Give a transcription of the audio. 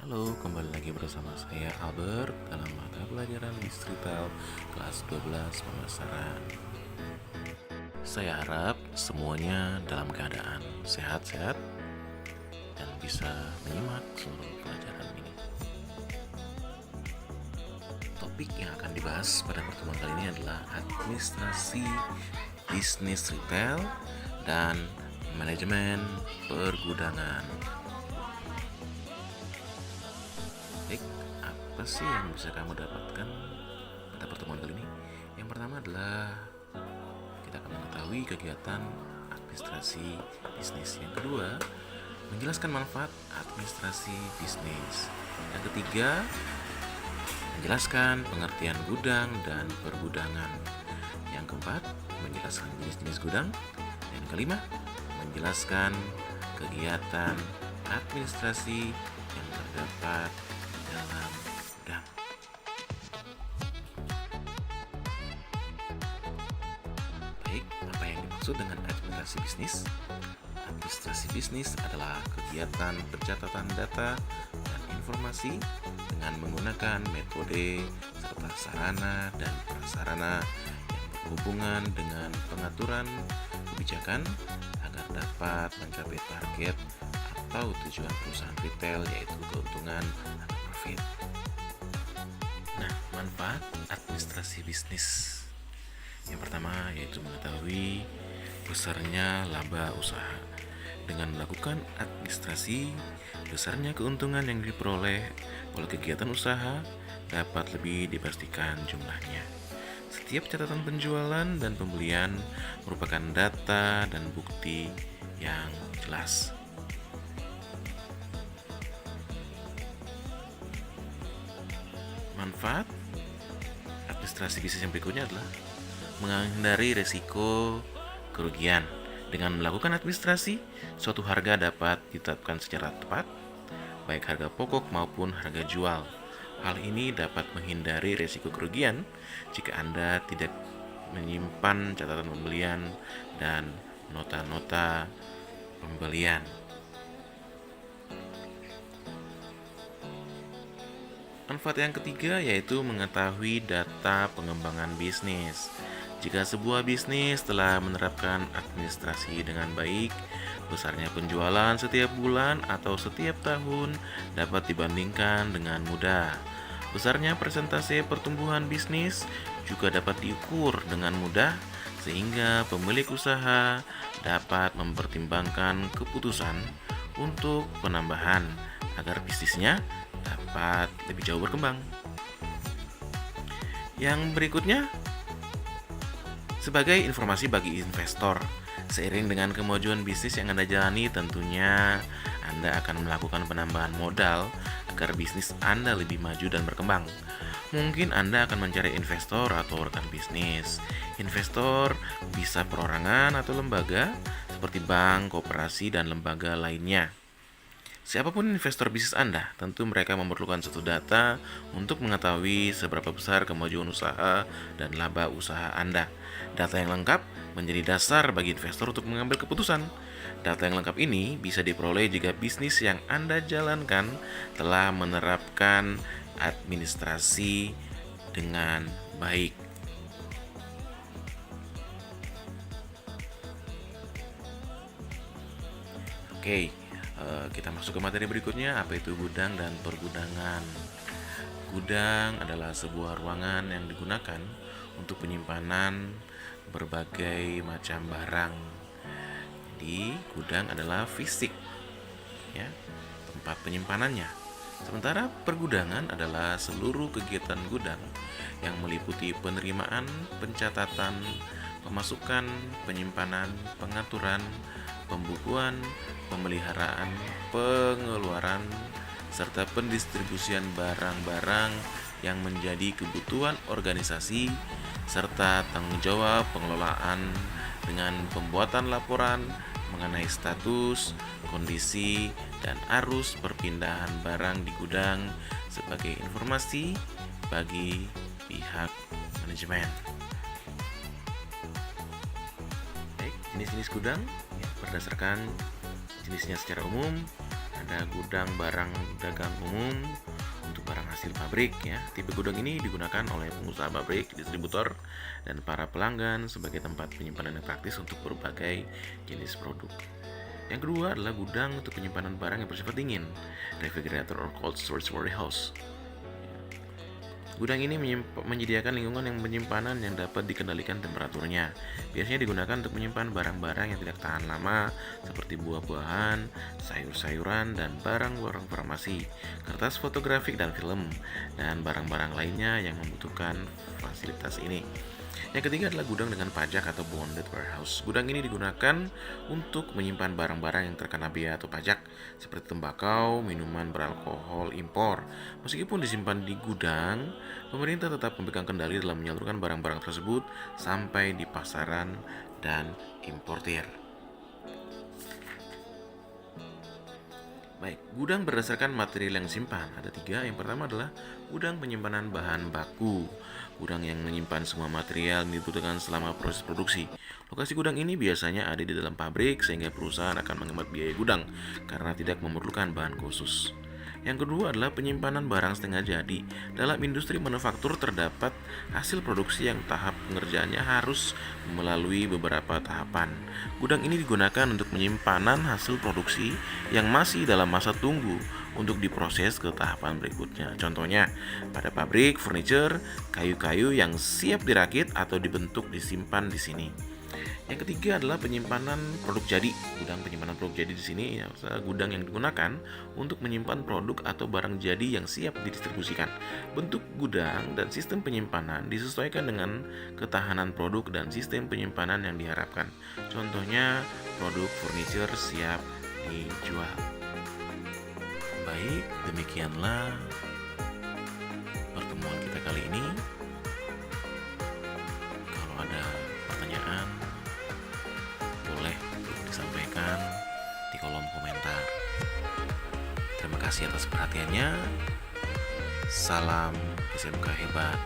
Halo, kembali lagi bersama saya Albert dalam mata pelajaran Retail kelas 12 pemasaran. Saya harap semuanya dalam keadaan sehat-sehat dan bisa menyimak seluruh pelajaran ini. Topik yang akan dibahas pada pertemuan kali ini adalah administrasi bisnis retail dan manajemen pergudangan. Baik, apa sih yang bisa kamu dapatkan pada pertemuan kali ini? Yang pertama adalah kita akan mengetahui kegiatan administrasi bisnis. Yang kedua, menjelaskan manfaat administrasi bisnis. Yang ketiga, menjelaskan pengertian gudang dan pergudangan. Yang keempat, menjelaskan jenis-jenis gudang. Dan yang kelima, menjelaskan kegiatan administrasi yang terdapat dalam gudang. Baik, apa yang dimaksud dengan administrasi bisnis? Administrasi bisnis adalah kegiatan pencatatan data dan informasi dengan menggunakan metode serta sarana dan prasarana yang berhubungan dengan pengaturan kebijakan agar dapat mencapai target atau tujuan perusahaan retail, yaitu keuntungan atau profit. Nah, manfaat administrasi bisnis. Yang pertama yaitu mengetahui besarnya laba usaha. Dengan melakukan administrasi, besarnya keuntungan yang diperoleh oleh kegiatan usaha dapat lebih dipastikan jumlahnya. Setiap catatan penjualan dan pembelian merupakan data dan bukti yang jelas. Manfaat administrasi bisnis yang berikutnya adalah menghindari risiko kerugian. Dengan melakukan administrasi, suatu harga dapat ditetapkan secara tepat, baik harga pokok maupun harga jual. Hal ini dapat menghindari risiko kerugian jika Anda tidak menyimpan catatan pembelian dan nota-nota pembelian. Manfaat yang ketiga yaitu mengetahui data pengembangan bisnis. Jika sebuah bisnis telah menerapkan administrasi dengan baik, besarnya penjualan setiap bulan atau setiap tahun dapat dibandingkan dengan mudah. Besarnya persentase pertumbuhan bisnis juga dapat diukur dengan mudah, sehingga pemilik usaha dapat mempertimbangkan keputusan untuk penambahan agar bisnisnya dapat lebih jauh berkembang. Yang berikutnya, sebagai informasi bagi investor, seiring dengan kemajuan bisnis yang Anda jalani, tentunya Anda akan melakukan penambahan modal agar bisnis Anda lebih maju dan berkembang. Mungkin Anda akan mencari investor atau rekan bisnis. Investor bisa perorangan atau lembaga seperti bank, koperasi, dan lembaga lainnya. Siapapun investor bisnis Anda, tentu mereka memerlukan suatu data untuk mengetahui seberapa besar kemajuan usaha dan laba usaha Anda. Data yang lengkap menjadi dasar bagi investor untuk mengambil keputusan. Data yang lengkap ini bisa diperoleh jika bisnis yang Anda jalankan telah menerapkan administrasi dengan baik. Oke, kita masuk ke materi berikutnya, apa itu gudang dan pergudangan. Gudang adalah sebuah ruangan yang digunakan untuk penyimpanan berbagai macam barang. Jadi, gudang adalah fisik, ya, tempat penyimpanannya. Sementara pergudangan adalah seluruh kegiatan gudang yang meliputi penerimaan, pencatatan, pemasukan, penyimpanan, pengaturan, pembukuan, pemeliharaan, pengeluaran, serta pendistribusian barang-barang yang menjadi kebutuhan organisasi, serta tanggung jawab pengelolaan dengan pembuatan laporan mengenai status, kondisi, dan arus perpindahan barang di gudang sebagai informasi bagi pihak manajemen. Baik, jenis-jenis gudang ya, berdasarkan jenisnya secara umum Ada gudang barang dagang umum untuk barang hasil pabrik ya. Tipe gudang ini digunakan oleh pengusaha pabrik, distributor, dan para pelanggan sebagai tempat penyimpanan yang praktis untuk berbagai jenis produk. Yang kedua adalah gudang untuk penyimpanan barang yang bersifat dingin, refrigerator or cold storage warehouse. Gudang ini menyediakan lingkungan yang penyimpanan yang dapat dikendalikan temperaturnya. Biasanya digunakan untuk menyimpan barang-barang yang tidak tahan lama seperti buah-buahan, sayur-sayuran, dan barang-barang farmasi, kertas fotografik dan film, dan barang-barang lainnya yang membutuhkan fasilitas ini. Yang ketiga adalah gudang dengan pajak atau bonded warehouse. Gudang ini digunakan untuk menyimpan barang-barang yang terkena bea atau pajak seperti tembakau, minuman beralkohol impor. Meskipun disimpan di gudang, pemerintah tetap memegang kendali dalam menyalurkan barang-barang tersebut sampai di pasaran dan importir. Baik, gudang berdasarkan material yang disimpan ada 3. Yang pertama adalah gudang penyimpanan bahan baku. Gudang yang menyimpan semua material yang dibutuhkan selama proses produksi. Lokasi gudang ini biasanya ada di dalam pabrik sehingga perusahaan akan menghemat biaya gudang karena tidak memerlukan bahan khusus. Yang kedua adalah penyimpanan barang setengah jadi. Dalam industri manufaktur terdapat hasil produksi yang tahap pengerjaannya harus melalui beberapa tahapan. Gudang ini digunakan untuk penyimpanan hasil produksi yang masih dalam masa tunggu untuk diproses ke tahapan berikutnya. Contohnya, pada pabrik furniture, kayu-kayu yang siap dirakit atau dibentuk disimpan di sini. Yang ketiga adalah penyimpanan produk jadi. Gudang penyimpanan produk jadi di sini ya, gudang yang digunakan untuk menyimpan produk atau barang jadi yang siap didistribusikan. Bentuk gudang dan sistem penyimpanan disesuaikan dengan ketahanan produk dan sistem penyimpanan yang diharapkan. Contohnya, produk furniture siap dijual. Baik, demikianlah pertemuan kita kali ini. Kalau ada pertanyaan, boleh disampaikan di kolom komentar. Terima kasih atas perhatiannya. Salam SMK hebat.